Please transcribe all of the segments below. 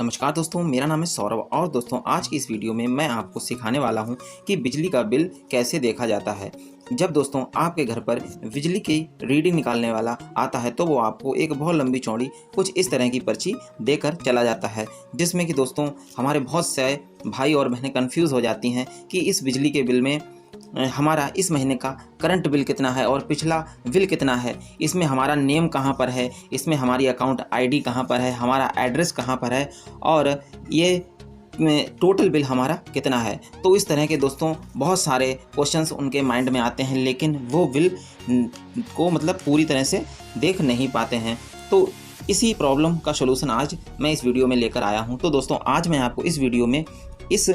नमस्कार दोस्तों, मेरा नाम है सौरभ और दोस्तों आज की इस वीडियो में मैं आपको सिखाने वाला हूं कि बिजली का बिल कैसे देखा जाता है। जब दोस्तों आपके घर पर बिजली की रीडिंग निकालने वाला आता है तो वो आपको एक बहुत लंबी चौड़ी कुछ इस तरह की पर्ची देकर चला जाता है, जिसमें कि दोस्तों हमारे बहुत से भाई और बहनें कन्फ्यूज़ हो जाती हैं कि इस बिजली के बिल में हमारा इस महीने का करंट बिल कितना है और पिछला बिल कितना है, इसमें हमारा नेम कहाँ पर है, इसमें हमारी अकाउंट आईडी कहाँ पर है, हमारा एड्रेस कहाँ पर है और ये टोटल बिल हमारा कितना है। तो इस तरह के दोस्तों बहुत सारे क्वेश्चंस उनके माइंड में आते हैं, लेकिन वो बिल को मतलब पूरी तरह से देख नहीं पाते हैं। तो इसी प्रॉब्लम का सलूशन आज मैं इस वीडियो में लेकर आया हूँ। तो दोस्तों आज मैं आपको इस वीडियो में इस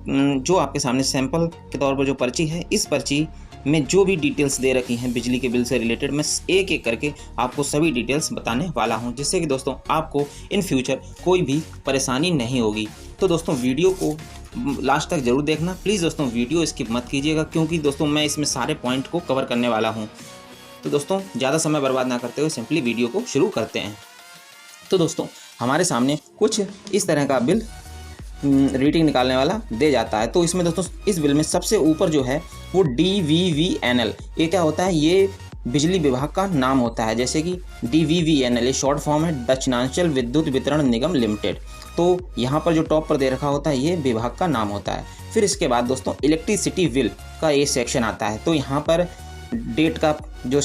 जो आपके सामने सैंपल के तौर पर जो पर्ची है, इस पर्ची में जो भी डिटेल्स दे रखी हैं बिजली के बिल से रिलेटेड, मैं एक एक करके आपको सभी डिटेल्स बताने वाला हूं, जिससे कि दोस्तों आपको इन फ्यूचर कोई भी परेशानी नहीं होगी। तो दोस्तों वीडियो को लास्ट तक ज़रूर देखना प्लीज़। दोस्तों वीडियो स्किप मत कीजिएगा, क्योंकि दोस्तों मैं इसमें सारे पॉइंट को कवर करने वाला हूँ। तो दोस्तों ज़्यादा समय बर्बाद ना करते हुए सिंपली वीडियो को शुरू करते हैं। तो दोस्तों हमारे सामने कुछ इस तरह का बिल रीडिंग निकालने वाला दे जाता है। तो इसमें दोस्तों इस बिल में सबसे ऊपर जो है वो DVVNL, ये क्या होता है, ये बिजली विभाग का नाम होता है। जैसे कि DVVNL ये शॉर्ट फॉर्म है दक्षिणांचल विद्युत वितरण निगम लिमिटेड। तो यहाँ पर जो टॉप पर दे रखा होता है ये विभाग का नाम होता है। फिर इसके बाद दोस्तों इलेक्ट्रिसिटी बिल का ये सेक्शन आता है। तो यहाँ पर डेट का जो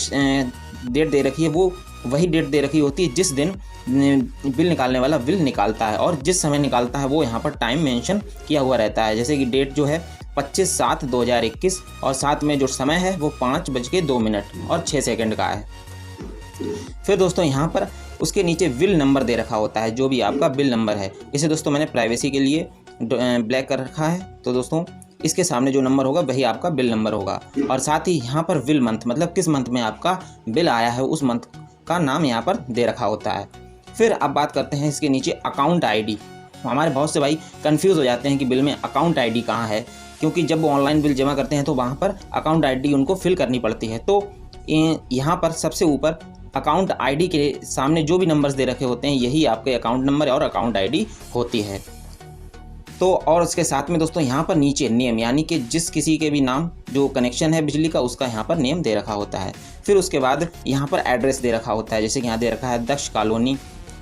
डेट दे रखी है वो वही डेट दे रखी होती है जिस दिन बिल निकालने वाला बिल निकालता है, और जिस समय निकालता है वो यहाँ पर टाइम मेंशन किया हुआ रहता है। जैसे कि डेट जो है 25/7/2021 और साथ में जो समय है वो 5:02 और 6 का है। फिर दोस्तों यहाँ पर उसके नीचे बिल नंबर दे रखा होता है, जो भी आपका बिल नंबर है। इसे दोस्तों मैंने प्राइवेसी के लिए ब्लैक कर रखा है। तो दोस्तों इसके सामने जो नंबर होगा वही आपका बिल नंबर होगा, और साथ ही यहाँ पर बिल मंथ मतलब किस मंथ में आपका बिल आया है उस मंथ का नाम यहाँ पर दे रखा होता है। फिर अब बात करते हैं इसके नीचे अकाउंट आईडी। हमारे बहुत से भाई कंफ्यूज हो जाते हैं कि बिल में अकाउंट आईडी कहाँ है, क्योंकि जब वो ऑनलाइन बिल जमा करते हैं तो वहाँ पर अकाउंट आईडी उनको फिल करनी पड़ती है। तो यहाँ पर सबसे ऊपर अकाउंट आईडी के सामने जो भी नंबर्स दे रखे होते हैं यही आपके अकाउंट नंबर और अकाउंट आईडी होती है। तो और उसके साथ में दोस्तों यहाँ पर नीचे नेम, यानी कि जिस किसी के भी नाम जो कनेक्शन है बिजली का उसका यहाँ पर नेम दे रखा होता है। फिर उसके बाद यहाँ पर एड्रेस दे रखा होता है, जैसे कि यहाँ दे रखा है दक्ष कॉलोनी,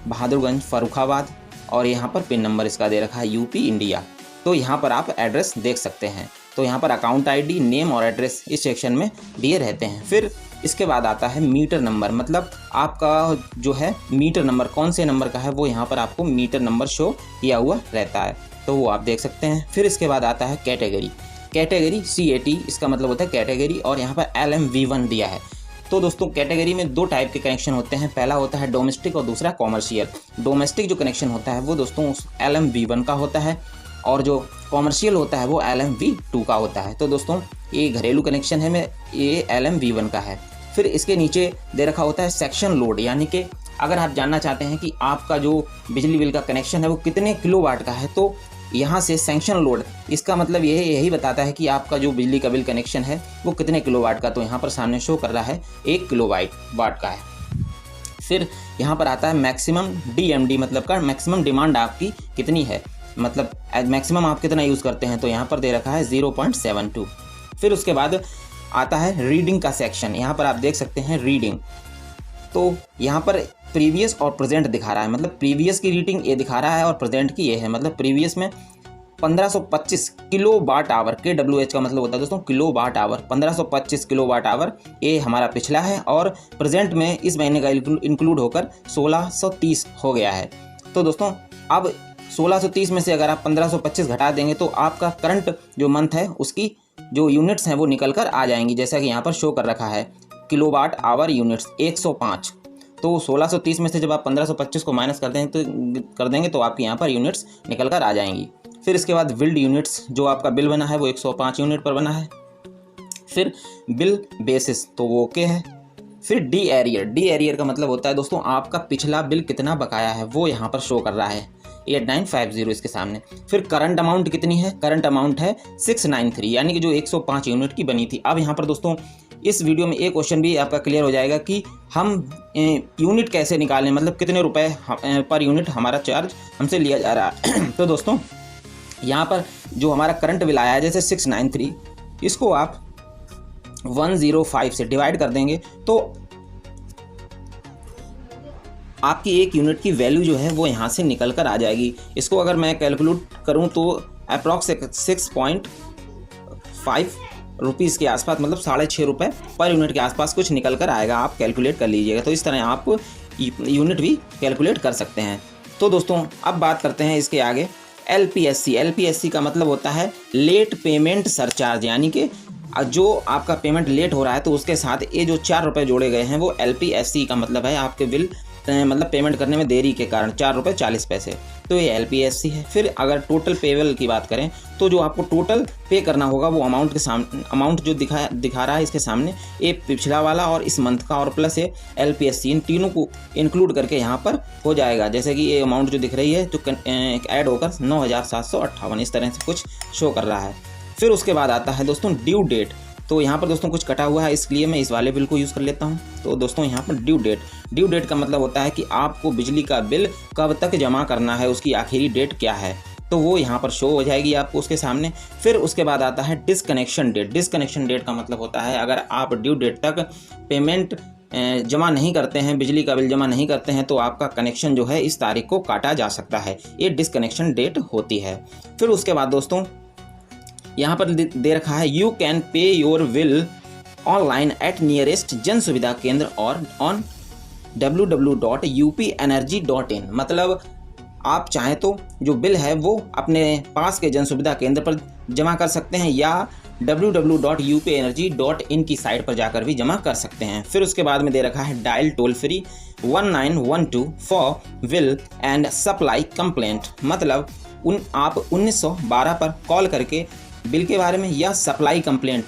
बहादुरगंज, फर्रुखाबाद, और यहाँ पर पिन नंबर इसका दे रखा है UP इंडिया। तो यहाँ पर आप एड्रेस देख सकते हैं। तो यहाँ पर अकाउंट आईडी, नेम और एड्रेस इस सेक्शन में दिए रहते हैं। फिर इसके बाद आता है मीटर नंबर, मतलब आपका जो है मीटर नंबर कौन से नंबर का है वो यहाँ पर आपको मीटर नंबर शो किया हुआ रहता है, तो वो आप देख सकते हैं। फिर इसके बाद आता है कैटेगरी। कैटेगरी CAT इसका मतलब होता है कैटेगरी, और यहाँ पर LMV1 दिया है। तो दोस्तों कैटेगरी में दो टाइप के कनेक्शन होते हैं, पहला होता है डोमेस्टिक और दूसरा कॉमर्शियल। डोमेस्टिक जो कनेक्शन होता है वो दोस्तों LMV1 का होता है, और जो कॉमर्शियल होता है वो LMV2 का होता है। तो दोस्तों ये घरेलू कनेक्शन है में ये LMV1 का है। फिर इसके नीचे दे रखा होता है सेक्शन लोड, यानी कि अगर आप जानना चाहते हैं कि आपका जो बिजली बिल का कनेक्शन है वो कितने किलोवाट का है, तो यहाँ से सेक्शन लोड इसका मतलब यही बताता है कि आपका जो बिजली का बिल कनेक्शन है वो कितने किलोवाट का। तो यहाँ पर सामने शो कर रहा है 1 किलोवाट का है। फिर यहाँ पर आता है मैक्सिमम DMD, मतलब का मैक्सिमम डिमांड आपकी कितनी है, मतलब मैक्सिमम आप कितना यूज़ करते हैं, तो यहाँ पर दे रखा है 0.72। फिर उसके बाद आता है रीडिंग का सेक्शन। यहाँ पर आप देख सकते हैं रीडिंग, तो यहाँ पर प्रीवियस और प्रेजेंट दिखा रहा है, मतलब प्रीवियस की रीडिंग ये दिखा रहा है और प्रेजेंट की ये है। मतलब प्रीवियस में 1525 किलोवाट आवर, KWH का मतलब होता है दोस्तों किलोवाट आवर, 1525 किलोवाट आवर ये हमारा पिछला है, और प्रेजेंट में इस महीने का इंक्लूड होकर 1630 हो गया है। तो दोस्तों अब 1630 में से अगर आप 1525 घटा देंगे तो आपका करंट जो मंथ है उसकी जो यूनिट्स हैं वो निकल कर आ जाएंगी, जैसा कि यहाँ पर शो कर रखा है किलोवाट आवर यूनिट्स 105। तो 1630 में से जब आप 1525 को माइनस कर देंगे तो आपके यहाँ पर यूनिट्स निकल कर आ जाएंगी। फिर इसके बाद बिल्ड यूनिट्स, जो आपका बिल बना है वो 105 यूनिट पर बना है। फिर बिल बेसिस, तो वो ओके है। फिर डी एरियर का मतलब होता है दोस्तों आपका पिछला बिल कितना बकाया है वो यहाँ पर शो कर रहा है 8950 इसके सामने। फिर करंट अमाउंट कितनी है, करंट अमाउंट है 693, यानी कि जो 105 यूनिट की बनी थी। अब यहाँ पर दोस्तों इस वीडियो में एक क्वेश्चन भी आपका क्लियर हो जाएगा कि हम यूनिट कैसे निकालें, मतलब कितने रुपए पर यूनिट हमारा चार्ज हमसे लिया जा रहा है। तो दोस्तों यहाँ पर जो हमारा करंट बिल आया है जैसे 693, इसको आप 105 से डिवाइड कर देंगे तो आपकी एक यूनिट की वैल्यू जो है वो यहाँ से निकल कर आ जाएगी। इसको अगर मैं कैलकुलेट करूँ तो अप्रॉक्स 6.5 रुपीज़ के आसपास, मतलब 6.5 रुपये पर यूनिट के आसपास कुछ निकल कर आएगा। आप कैलकुलेट कर लीजिएगा, तो इस तरह आप यूनिट भी कैलकुलेट कर सकते हैं। तो दोस्तों अब बात करते हैं इसके आगे LPSC। LPSC का मतलब होता है लेट पेमेंट सरचार्ज, यानी कि जो आपका पेमेंट लेट हो रहा है तो उसके साथ ये जो 4 रुपये जोड़े गए हैं वो LPSC का मतलब है आपके बिल मतलब पेमेंट करने में देरी के कारण 4 रुपये 40 पैसे, तो ये LPSC है। फिर अगर टोटल पेबल की बात करें तो जो आपको टोटल पे करना होगा वो अमाउंट के सामने, अमाउंट जो दिखा रहा है इसके सामने, ये पिछला वाला और इस मंथ का और प्लस ये LPSC, इन तीनों को इंक्लूड करके यहाँ पर हो जाएगा। जैसे कि ये अमाउंट जो दिख रही है जो ऐड होकर 9,758 इस तरह से कुछ शो कर रहा है। फिर उसके बाद आता है दोस्तों ड्यू डेट। तो यहाँ पर दोस्तों कुछ कटा हुआ है, इसलिए मैं इस वाले बिल को यूज़ कर लेता हूँ। तो दोस्तों यहाँ पर ड्यू डेट का मतलब होता है कि आपको बिजली का बिल कब तक जमा करना है, उसकी आखिरी डेट क्या है, तो वो यहाँ पर शो हो जाएगी आपको उसके सामने। फिर उसके बाद आता है डिसकनेक्शन डेट। डिसकनेक्शन डेट का मतलब होता है अगर आप ड्यू डेट तक पेमेंट जमा नहीं करते हैं, बिजली का बिल जमा नहीं करते हैं, तो आपका कनेक्शन जो है इस तारीख को काटा जा सकता है। ये डिसकनेक्शन डेट होती है। फिर उसके बाद दोस्तों यहाँ पर दे रखा है you can pay your bill online at nearest जन सुविधा केंद्र और ऑन www.upenergy.in। मतलब आप चाहें तो जो बिल है वो अपने पास के जन सुविधा केंद्र पर जमा कर सकते हैं या www.upenergy.in की साइट पर जाकर भी जमा कर सकते हैं। फिर उसके बाद में दे रखा है dial toll free 1912 for bill and supply complaint. मतलब आप 1912 पर कॉल करके बिल के बारे में या सप्लाई कंप्लेंट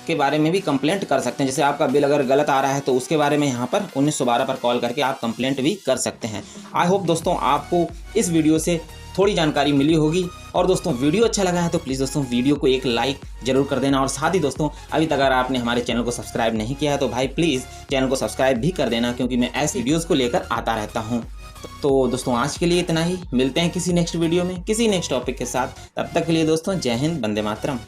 के बारे में भी कंप्लेंट कर सकते हैं। जैसे आपका बिल अगर गलत आ रहा है तो उसके बारे में यहाँ पर 1912 पर कॉल करके आप कंप्लेंट भी कर सकते हैं। आई होप दोस्तों आपको इस वीडियो से थोड़ी जानकारी मिली होगी। और दोस्तों वीडियो अच्छा लगा है तो प्लीज़ दोस्तों वीडियो को एक लाइक जरूर कर देना। और साथ ही दोस्तों अभी तक अगर आपने हमारे चैनल को सब्सक्राइब नहीं किया है तो भाई प्लीज़ चैनल को सब्सक्राइब भी कर देना, क्योंकि मैं ऐसी वीडियोज़ को लेकर आता रहता हूँ। तो दोस्तों आज के लिए इतना ही, मिलते हैं किसी नेक्स्ट वीडियो में किसी नेक्स्ट टॉपिक के साथ। तब तक के लिए दोस्तों जय हिंद, वंदे मातरम।